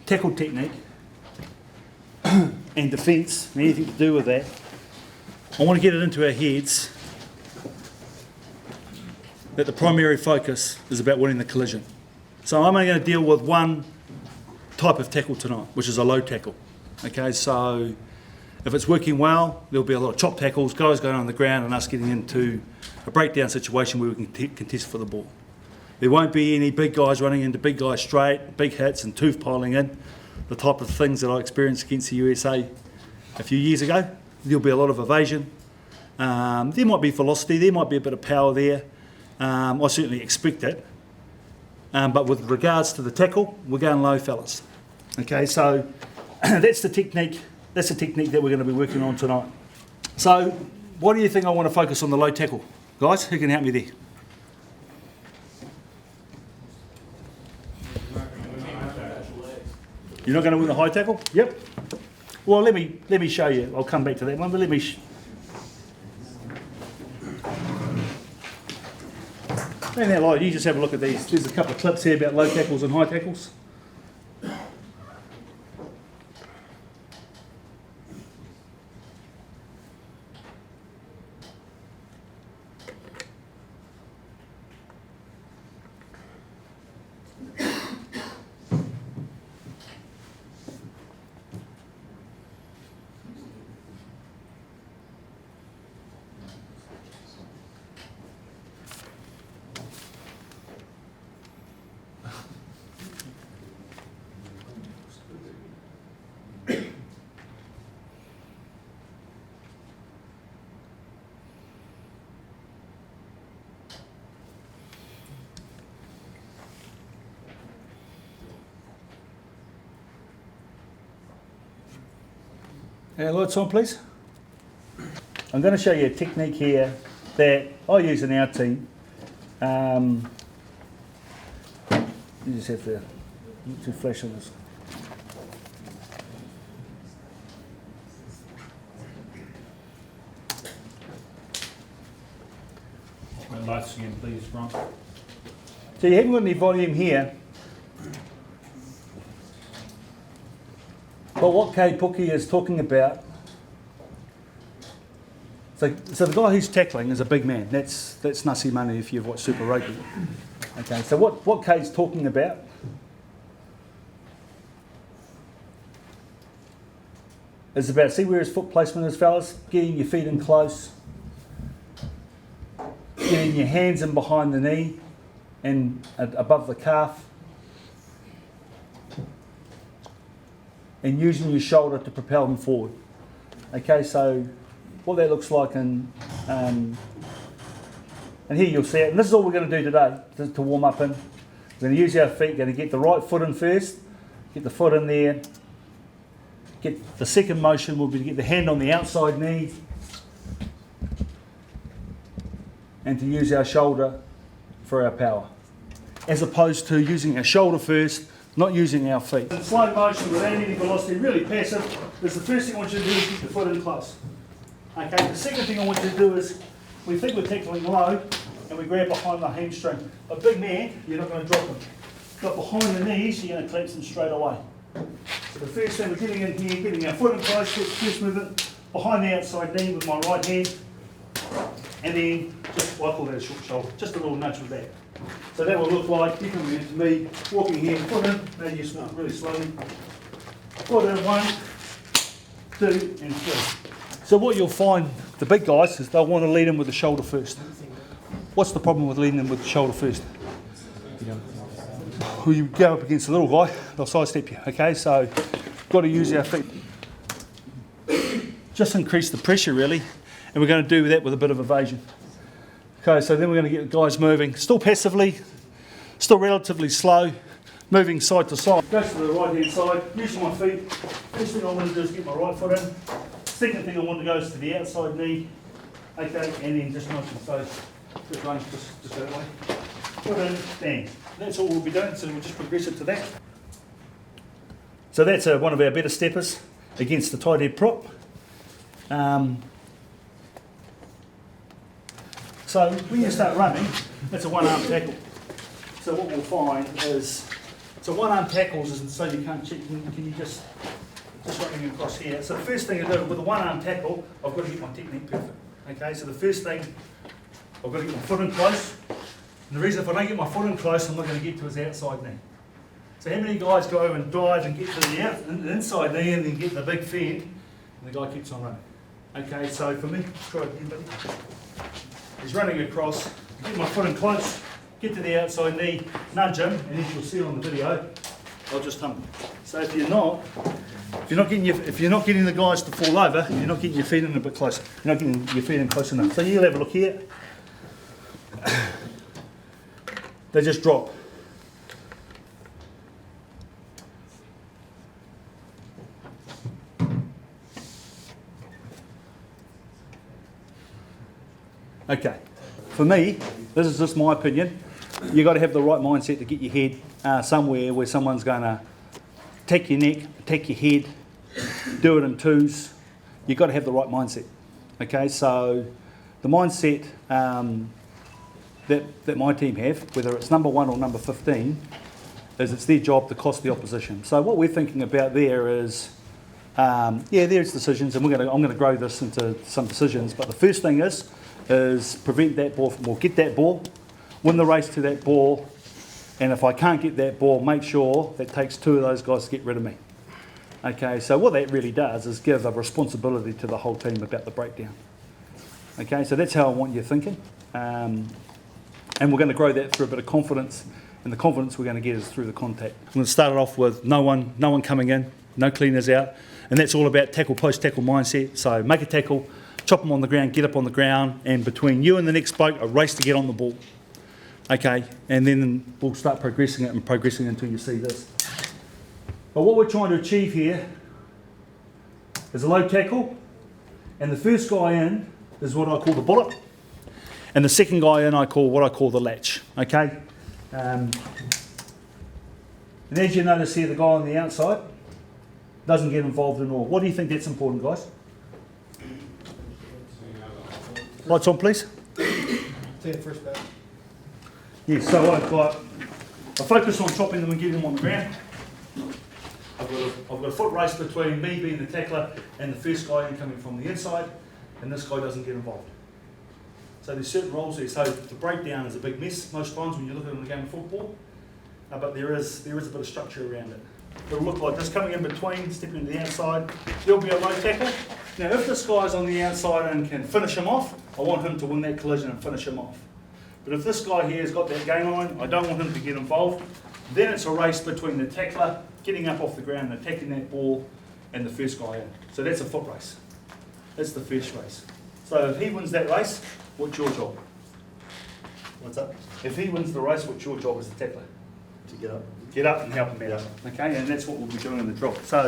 tackle technique and defence, and anything to do with that, I want to get it into our heads that the primary focus is about winning the collision. So I'm only going to deal with one type of tackle tonight, which is a low tackle. Okay, so if it's working well, there'll be a lot of chop tackles, guys going on the ground and us getting into a breakdown situation where we can contest for the ball. There won't be any big guys running into big guys straight, big hits and tooth piling in, the type of things that I experienced against the USA a few years ago. There'll be a lot of evasion. There might be velocity, there might be a bit of power there. I certainly expect it. But with regards to the tackle, we're going low, fellas. Okay, so that's the technique that we're going to be working on tonight. So why do you think I want to focus on the low tackle? Guys, who can help me there? You're not going to win the high tackle? Yep. Well, let me show you. I'll come back to that one, but let me... Man, that light, you just have a look at these. There's a couple of clips here about low tackles and high tackles. Lights on, please. I'm going to show you a technique here that I use in our team. You just have to flash on this. Lights again, please, Ron. So you haven't got any volume here. But what Kay Pookie is talking about, so the guy who's tackling is a big man. That's Nasi Manu if you've watched Super Rugby. Okay, so what Kay's talking about is about, see where his foot placement is, fellas? Getting your feet in close, getting your hands in behind the knee and above the calf, and using your shoulder to propel them forward. Okay, so what that looks like, and here you'll see it. And this is all we're going to do today to warm up in. We're going to use our feet, going to get the right foot in first, get the foot in there, get the second motion will be to get the hand on the outside knee, and to use our shoulder for our power, as opposed to using our shoulder first, not using our feet. In slow motion without any velocity, really passive, is the first thing I want you to do is get the foot in close. Okay, the second thing I want you to do is, we think we're tackling low, and we grab behind the hamstring. A big man, you're not going to drop him. Got behind the knees, you're going to collapse them straight away. So the first thing, we're getting in here, getting our foot in close, first movement, behind the outside knee with my right hand, and then just, I call that a short shoulder, just a little nudge with that. So that will look like, you coming into me, walking here, foot in, now you start really slowly. Foot in, 1, 2, and 3. So what you'll find, the big guys, is they'll want to lead in with the shoulder first. What's the problem with leading in with the shoulder first? Well, you go up against the little guy, they'll sidestep you, okay? So, got to use our feet. Just increase the pressure, really, and we're going to do that with a bit of evasion. Okay, so then we're going to get the guys moving, still passively, still relatively slow, moving side to side. Go to the right hand side, use my feet. First thing I want to do is get my right foot in. Second thing I want to go is to the outside knee, okay, and then just motion. So just going just that way. Foot in, bang. That's all we'll be doing, so we'll just progress it to that. So that's one of our better steppers against the tight head prop. So when you start running, that's a one-arm tackle. So what we'll find is, So one arm tackles is so you can't check. Can you just running across here? So the first thing I do with a one arm tackle, I've got to get my technique perfect. Okay, so the first thing, I've got to get my foot in close. And the reason if I don't get my foot in close, I'm not going to get to his outside knee. So how many guys go and dive and get to the inside knee and then get the big fend, and the guy keeps on running? Okay, so for me, try it again, buddy. He's running across, get my foot in close, get to the outside knee, nudge him, and as you'll see on the video, I'll just hump him. So if you're not getting the guys to fall over, you're not getting your feet in a bit closer. You're not getting your feet in close enough. So you'll have a look here. They just drop. Okay, for me, this is just my opinion, you've got to have the right mindset to get your head somewhere where someone's going to take your neck, take your head, do it in twos. You've got to have the right mindset. Okay, so the mindset that my team have, whether it's number 1 or number 15, is it's their job to cost the opposition. So what we're thinking about there is, there's decisions, and I'm going to grow this into some decisions, but the first thing is prevent that ball from, or get that ball, win the race to that ball, and if I can't get that ball, make sure that takes 2 of those guys to get rid of me. Okay, so what that really does is give a responsibility to the whole team about the breakdown. Okay, so that's how I want you thinking, and we're going to grow that through a bit of confidence, and the confidence we're going to get is through the contact. I'm going to start it off with no one coming in, no cleaners out, and that's all about tackle, post-tackle mindset. So make a tackle, chop them on the ground, get up on the ground, and between you and the next bloke, a race to get on the ball. Okay, and then we'll start progressing it until you see this. But what we're trying to achieve here is a low tackle, and the first guy in is what I call the bullet, and the second guy in I call what I call the latch. Okay, and as you notice here, the guy on the outside doesn't get involved in all. What do you think that's important, guys? Lights on, please. Take it first back. Yes, so I focus on chopping them and getting them on the ground. I've got a foot race between me being the tackler and the first guy in coming from the inside, and this guy doesn't get involved. So there's certain roles there. So the breakdown is a big mess most times when you look at it in the game of football, but there is a bit of structure around it. It'll look like this coming in between, stepping to the outside. There'll be a low tackle. Now if this guy's on the outside and can finish him off, I want him to win that collision and finish him off. But if this guy here has got that gain line, I don't want him to get involved. Then it's a race between the tackler getting up off the ground and attacking that ball and the first guy in. So that's a foot race. That's the first race. So if he wins that race, what's your job? What's up? If he wins the race, what's your job as the tackler? To get up. Get up and help him out. Okay, and that's what we'll be doing in the drop. So